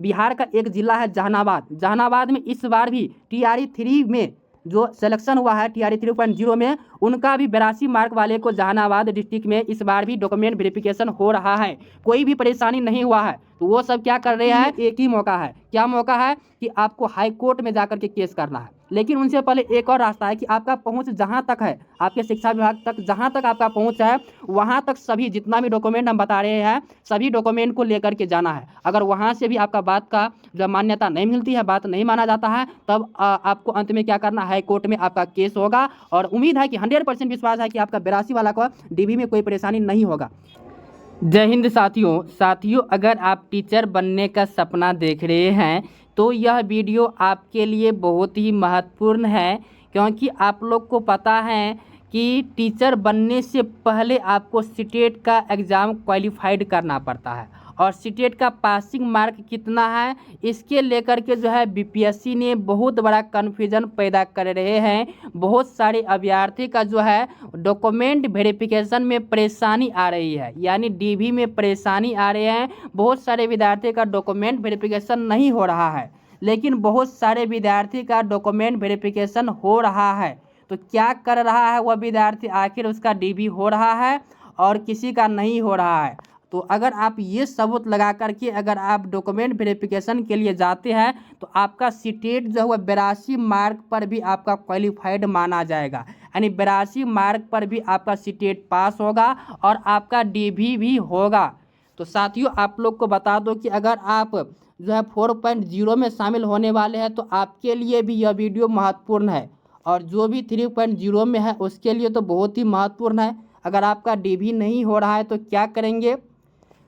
बिहार का एक जिला है जहानाबाद। जहानाबाद में इस बार भी TRE 3 में जो सिलेक्शन हुआ है TRE 3.0 में, उनका भी 82 मार्क वाले को जहानाबाद डिस्ट्रिक्ट में इस बार भी डॉक्यूमेंट वेरिफिकेशन हो रहा है। कोई भी परेशानी नहीं हुआ है। तो वो सब क्या कर रहे हैं, एक ही मौका है। क्या मौका है कि आपको हाई कोर्ट में जाकर के केस करना है। लेकिन उनसे पहले एक और रास्ता है कि आपका पहुंच जहां तक है, आपके शिक्षा विभाग तक जहां तक आपका पहुंच है, वहां तक सभी जितना भी डॉक्यूमेंट हम बता रहे हैं, सभी डॉक्यूमेंट को लेकर के जाना है। अगर वहां से भी आपका बात का जब मान्यता नहीं मिलती है, बात नहीं माना जाता है, तब आपको अंत में क्या करना है, हाई कोर्ट में आपका केस होगा। और उम्मीद है कि 100% विश्वास है कि आपका 82 वाला को DB में कोई परेशानी नहीं होगा। जय हिंद साथियों, अगर आप टीचर बनने का सपना देख रहे हैं तो यह वीडियो आपके लिए बहुत ही महत्वपूर्ण है, क्योंकि आप लोग को पता है कि टीचर बनने से पहले आपको सीटेट का एग्ज़ाम क्वालिफाइड करना पड़ता है। और सीटेट का पासिंग मार्क कितना है, इसके लेकर के जो है BPSC ने बहुत बड़ा कन्फ्यूजन पैदा कर रहे हैं। बहुत सारे अभ्यर्थी का जो है डॉक्यूमेंट वेरिफिकेशन में परेशानी आ रही है, यानी DB में परेशानी आ रही है। बहुत सारे विद्यार्थी का डॉक्यूमेंट वेरिफिकेशन नहीं हो रहा है, लेकिन बहुत सारे विद्यार्थी का डॉक्यूमेंट वेरिफिकेशन हो रहा है। तो क्या कर रहा है वह विद्यार्थी, आखिर उसका DB हो रहा है और किसी का नहीं हो रहा है। तो अगर आप ये सबूत लगा करके अगर आप डॉक्यूमेंट वेरिफिकेशन के लिए जाते हैं तो आपका सीटेट जो है 82 मार्क पर भी आपका क्वालिफाइड माना जाएगा, यानी 82 मार्क पर भी आपका सीटेट पास होगा और आपका DB भी होगा। तो साथियों, आप लोग को बता दो कि अगर आप जो है 4.0 में शामिल होने वाले हैं तो आपके लिए भी यह वीडियो महत्वपूर्ण है, और जो भी 3.0 में है उसके लिए तो बहुत ही महत्वपूर्ण है। अगर आपका DB नहीं हो रहा है तो क्या करेंगे,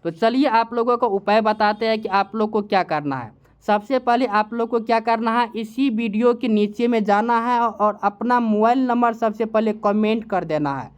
तो चलिए आप लोगों को उपाय बताते हैं कि आप लोग को क्या करना है। सबसे पहले आप लोग को क्या करना है, इसी वीडियो के नीचे में जाना है और अपना मोबाइल नंबर सबसे पहले कमेंट कर देना है,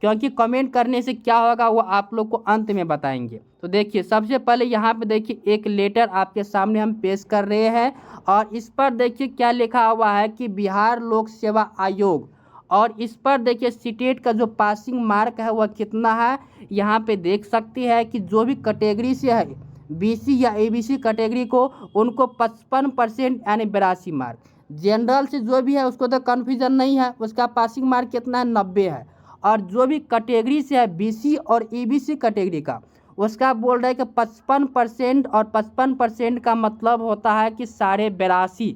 क्योंकि कमेंट करने से क्या होगा वो आप लोग को अंत में बताएंगे। तो देखिए, सबसे पहले यहाँ पे देखिए एक लेटर आपके सामने हम पेश कर रहे हैं, और इस पर देखिए क्या लिखा हुआ है कि बिहार लोक सेवा आयोग, और इस पर देखिए सीटेट का जो पासिंग मार्क है वह कितना है। यहाँ पे देख सकते हैं कि जो भी कैटेगरी से है, BC या ABC कैटेगरी को, उनको 55% यानी 82 मार्क। जनरल से जो भी है उसको तो कन्फ्यूजन नहीं है, उसका पासिंग मार्क कितना है, 90 है। और जो भी कैटेगरी से है BC और EBC कैटेगरी का, उसका बोल रहा है कि 55%, और 55% का मतलब होता है कि 82.5।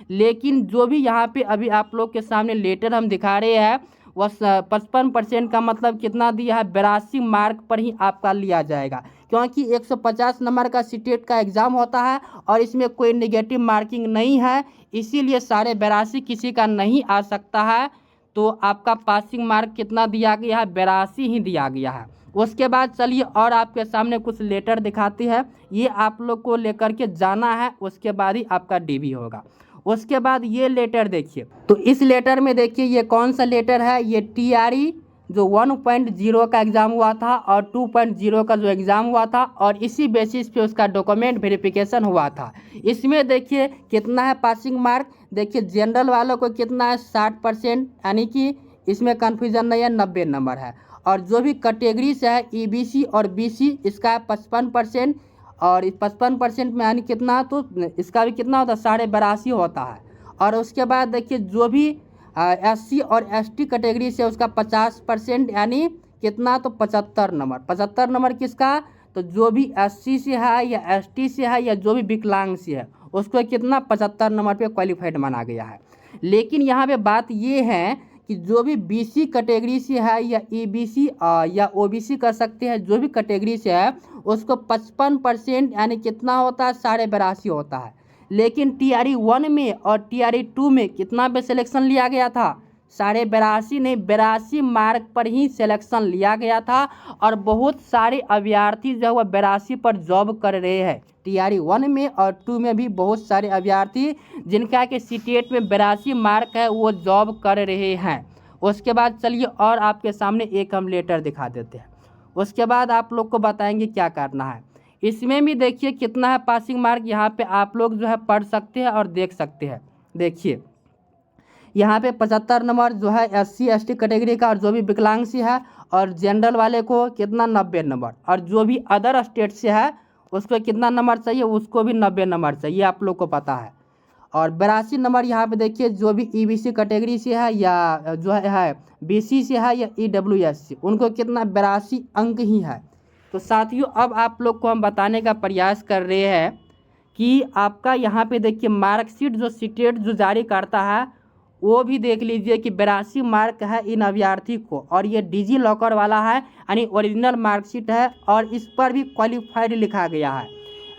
लेकिन जो भी यहाँ पे अभी आप लोग के सामने लेटर हम दिखा रहे हैं वह 55% का मतलब कितना दिया है, 82 मार्क पर ही आपका लिया जाएगा, क्योंकि 150 नंबर का सीटेट का एग्ज़ाम होता है और इसमें कोई नेगेटिव मार्किंग नहीं है, इसीलिए 82.5 किसी का नहीं आ सकता है। तो आपका पासिंग मार्क कितना दिया गया है, 82 ही दिया गया है। उसके बाद चलिए और आपके सामने कुछ लेटर दिखाती है, ये आप लोग को लेकर के जाना है, उसके बाद ही आपका DB होगा। उसके बाद ये लेटर देखिए, तो इस लेटर में देखिए ये कौन सा लेटर है, ये TRE जो 1.0 का एग्ज़ाम हुआ था और 2.0 का जो एग्ज़ाम हुआ था, और इसी बेसिस पे उसका डॉक्यूमेंट वेरिफिकेशन हुआ था। इसमें देखिए कितना है पासिंग मार्क, देखिए जनरल वालों को कितना है, 60%, यानी कि इसमें कन्फ्यूजन नहीं है, 90 नंबर है। और जो भी कैटेगरी से है EBC और BC, इसका है 55%, और 55% में यानी कितना, तो इसका भी कितना होता है, 82.5 होता है। और उसके बाद देखिए जो भी SC और ST कैटेगरी से उसका 50%, यानी कितना, तो 75 नंबर। 75 नंबर किसका, तो जो भी SC से है या ST से है या जो भी विकलांग से है उसको कितना, 75 नंबर पे क्वालिफाइड माना गया है। लेकिन यहाँ पे बात ये है कि जो भी BC कैटेगरी से है या EBC या OBC कर सकते हैं, जो भी कैटेगरी से है उसको 55% यानी कितना होता है, 82.5 होता है। लेकिन TRE 1 में और TRE 2 में कितना पे सिलेक्शन लिया गया था, 82.5 नहीं, 82 मार्क पर ही सिलेक्शन लिया गया था। और बहुत सारे अभ्यर्थी जो है वह 82 पर जॉब कर रहे हैं। TRE 1 में और 2 में भी बहुत सारे अभ्यर्थी जिनका कि सीटेट में 82 मार्क है वो जॉब कर रहे हैं। उसके बाद चलिए और आपके सामने एक हम लेटर दिखा देते हैं, उसके बाद आप लोग को बताएंगे क्या करना है। इसमें भी देखिए कितना है पासिंग मार्क, यहाँ पे आप लोग जो है पढ़ सकते हैं और देख सकते हैं। देखिए यहाँ पे 75 नंबर जो है SC ST कैटेगरी का, और जो भी विकलांग से है, और जनरल वाले को कितना, 90 नंबर, और जो भी अदर स्टेट से है उसको कितना नंबर चाहिए, उसको भी 90 नंबर चाहिए, आप लोग को पता है। और 82 नंबर यहाँ पे देखिए जो भी ईबीसी कैटेगरी से है या जो है बीसी से है या ईडब्ल्यूएस से, उनको कितना 82 अंक ही है। तो साथियों अब आप लोग को हम बताने का प्रयास कर रहे हैं कि आपका यहाँ पे देखिए मार्कशीट जो स्टेट जो जारी करता है वो भी देख लीजिए कि 82 मार्क है इन अभ्यर्थी को, और ये डिजी लॉकर वाला है यानी ओरिजिनल मार्कशीट है, और इस पर भी क्वालिफाइड लिखा गया है,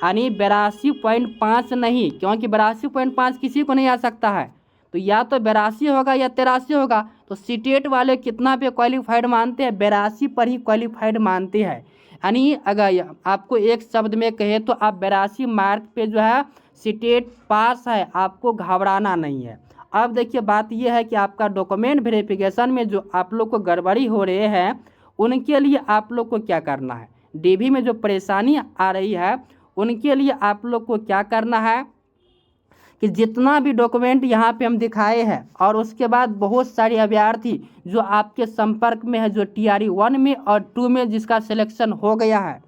यानी 82.5 नहीं, क्योंकि 82.5 किसी को नहीं आ सकता है, तो या तो 82 होगा या 83 होगा। तो स्टेट वाले कितना पे क्वालिफाइड मानते हैं, 82 पर ही क्वालिफाइड मानते हैं। यानी अगर आपको एक शब्द में कहे तो आप 82 मार्क पे जो है स्टेट पास है, आपको घबराना नहीं है। अब देखिए बात यह है कि आपका डॉक्यूमेंट वेरिफिकेशन में जो आप लोग को गड़बड़ी हो रहे हैं उनके लिए आप लोग को क्या करना है, डीबी में जो परेशानी आ रही है उनके लिए आप लोग को क्या करना है कि जितना भी डॉक्यूमेंट यहाँ पे हम दिखाए हैं, और उसके बाद बहुत सारे अभ्यर्थी जो आपके संपर्क में है, जो TRE 1 में और 2 में जिसका सिलेक्शन हो गया है,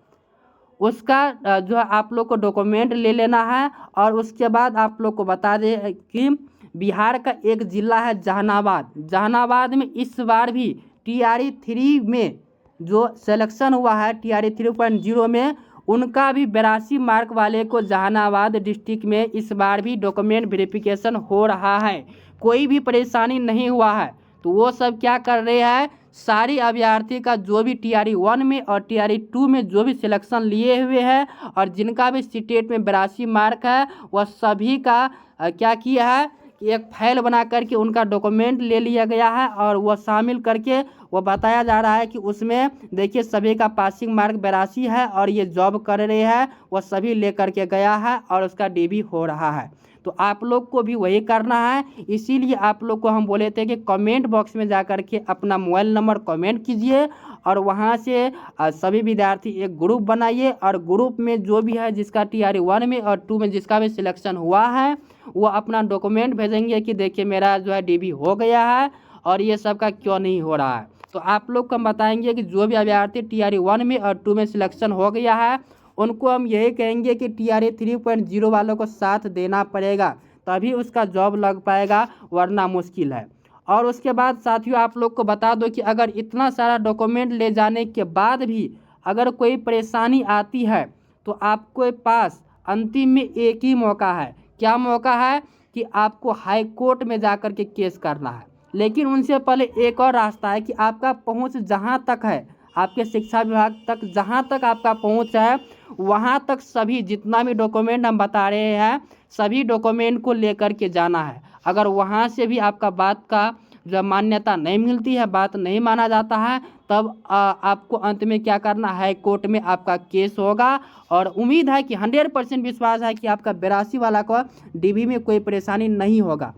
उसका जो है आप लोग को डॉक्यूमेंट ले लेना है। और उसके बाद आप लोग को बता दें कि बिहार का एक ज़िला है जहानाबाद, जहानाबाद में इस बार भी TRE 3 में जो सिलेक्शन हुआ है TRE 3.0 में, उनका भी 82 मार्क वाले को जहानाबाद डिस्ट्रिक्ट में इस बार भी डॉक्यूमेंट वेरिफिकेशन हो रहा है, कोई भी परेशानी नहीं हुआ है। तो वो सब क्या कर रहे हैं, सारे अभ्यर्थी का जो भी TRE 1 में और TRE 2 में जो भी सिलेक्शन लिए हुए हैं और जिनका भी स्टेट में 82 मार्क है, वह सभी का क्या किया है कि एक फाइल बना करके उनका डॉक्यूमेंट ले लिया गया है, और वह शामिल करके वो बताया जा रहा है कि उसमें देखिए सभी का पासिंग मार्क 82 है और ये जॉब कर रहे हैं, वह सभी ले करके गया है और उसका DB हो रहा है। तो आप लोग को भी वही करना है, इसीलिए आप लोग को हम बोले थे कि कमेंट बॉक्स में जा कर के अपना मोबाइल नंबर कमेंट कीजिए, और वहाँ से सभी विद्यार्थी एक ग्रुप बनाइए, और ग्रुप में जो भी है जिसका TRE 1 में और 2 में जिसका भी सिलेक्शन हुआ है वो अपना डॉक्यूमेंट भेजेंगे कि देखिए मेरा जो है DB हो गया है और ये सब का क्यों नहीं हो रहा है। तो आप लोग को हम बताएंगे कि जो भी अभ्यर्थी TRE 1 में और 2 में सिलेक्शन हो गया है उनको हम यही कहेंगे कि TRE 3.0 वालों को साथ देना पड़ेगा, तभी उसका जॉब लग पाएगा, वरना मुश्किल है। और उसके बाद साथियों आप लोग को बता दो कि अगर इतना सारा डॉक्यूमेंट ले जाने के बाद भी अगर कोई परेशानी आती है तो आपके पास अंतिम में एक ही मौका है। क्या मौका है कि आपको हाई कोर्ट में जा कर के केस करना है, लेकिन उनसे पहले एक और रास्ता है कि आपका पहुंच जहां तक है, आपके शिक्षा विभाग तक जहां तक आपका पहुंच है, वहां तक सभी जितना भी डॉक्यूमेंट हम बता रहे हैं सभी डॉक्यूमेंट को लेकर के जाना है। अगर वहां से भी आपका बात का जब मान्यता नहीं मिलती है, बात नहीं माना जाता है, तब आपको अंत में क्या करना, हाई कोर्ट में आपका केस होगा। और उम्मीद है कि 100% विश्वास है कि आपका 82 वाला को DB में कोई परेशानी नहीं होगा।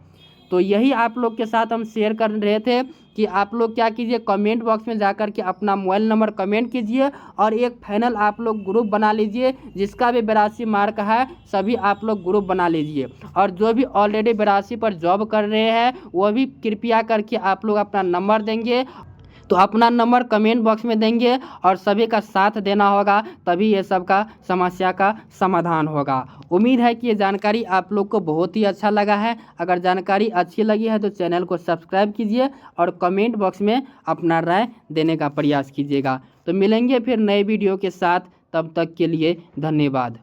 तो यही आप लोग के साथ हम शेयर कर रहे थे कि आप लोग क्या कीजिए, कमेंट बॉक्स में जाकर के अपना मोबाइल नंबर कमेंट कीजिए, और एक फाइनल आप लोग ग्रुप बना लीजिए, जिसका भी 82 मार्क है सभी आप लोग ग्रुप बना लीजिए। और जो भी ऑलरेडी 82 पर जॉब कर रहे हैं वो भी कृपया करके आप लोग अपना नंबर देंगे, तो अपना नंबर कमेंट बॉक्स में देंगे और सभी का साथ देना होगा, तभी ये सब का समस्या का समाधान होगा। उम्मीद है कि ये जानकारी आप लोग को बहुत ही अच्छा लगा है। अगर जानकारी अच्छी लगी है तो चैनल को सब्सक्राइब कीजिए और कमेंट बॉक्स में अपना राय देने का प्रयास कीजिएगा। तो मिलेंगे फिर नए वीडियो के साथ, तब तक के लिए धन्यवाद।